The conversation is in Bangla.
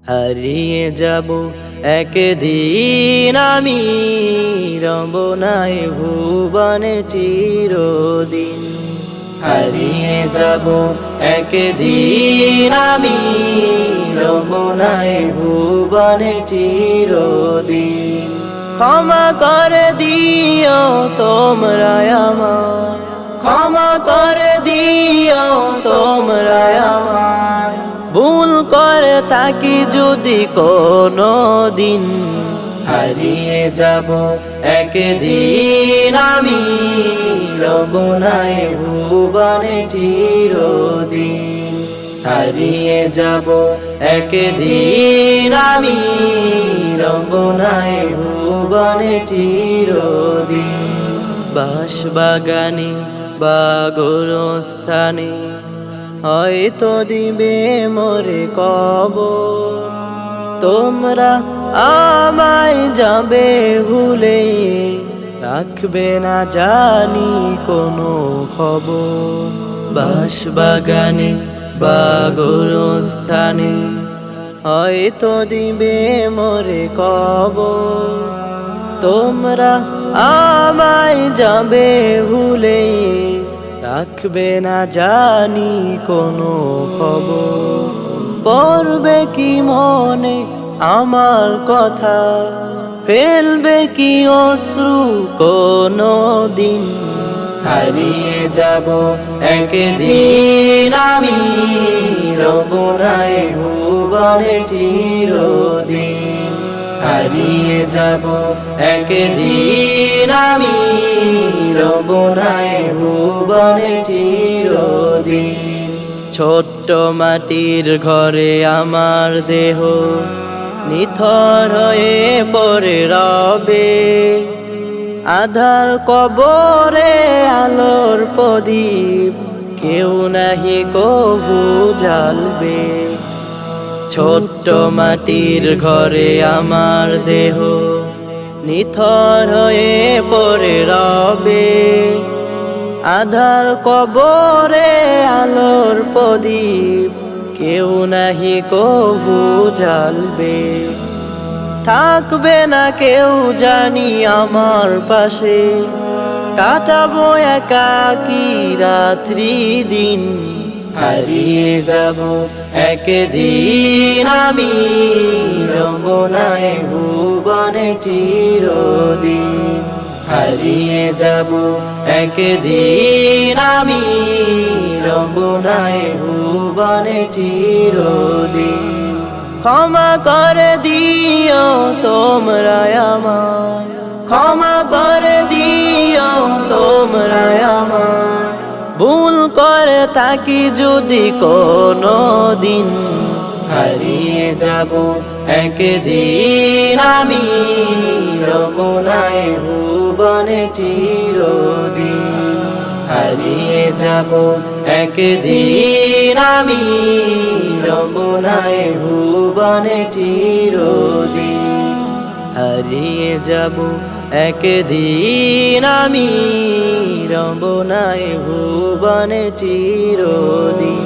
হারিয়ে যাব একদিন আমি, রব নাই ভুবনে চিরদিন। হারিয়ে যাব একদিন আমি, রব নাই ভুবনে চিরদিন। ক্ষমা করে দিও তোমরা আমায়, ক্ষমা করে দিও তোমরা আমায়, ভুল করে থাকি যদি কোনো দিন। হারিয়ে যাব একদিন আমি, রব নাই ভুবনে চিরদিন। হারিয়ে যাব একদিন আমি, রব নাই ভুবনে চিরদিন। বাঁশবাগানে বা গোরস্থানে হয়তো দিবে মোরে কবর, তোমরা আমায় যাবে ভুলে, রাখবে না জানি কোনো খবর। বাঁশবাগানে বা গোরস্থানে হয়তো দিবে মোরে কবর, তোমরা আমায় যাবে ভুলে, রাখবে না জানি কোনো খবর। পড়বে কি মনে আমার কথা, ফেলবে কি অশ্রু কোনো দিন। হারিয়ে যাব একদিন আমি, রব নাই ভুবনে চিরদিন। হারিয়ে যাব একদিন আমি, রব নাই ভুবনে চিরদিন। ছোট্ট মাটির ঘরে আমার দেহ নিথর হয়ে পড়ে রবে, আধার কবরে আলোর প্রদীপ কেউ নাহি কভু জ্বালবে। ছোট্ট মাটির ঘরে আমার দেহ নিথর হয়ে পড়ে রবে, আধার কবরে আলোর প্রদীপ কেউ নাহি কভু জ্বালবে। থাকবে না কেউ জানি আমার পাশে, কাটাবো একাকী রাত্রি দিন। হারিয়ে যাব একদিন আমি, রব নাই ভুবনে চিরদিন। হারিয়ে যাব একদিন আমি, রব নাই ভুবনে চিরদিন। ক্ষমা করে দিও তোমরা আমায়, ক্ষমা করে দিও তোমরা আমায়, ভুল করে থাকি যদি কোনো দিন। হারিয়ে যাব একদিন আমি, রব নাই ভুবনে চিরদিন। হারিয়ে যাব একদিন আমি, রব নাই ভুবনে চিরদিন। হারিয়ে যাব একদিন আমি, রব নাই ভুবনে চিরদিন।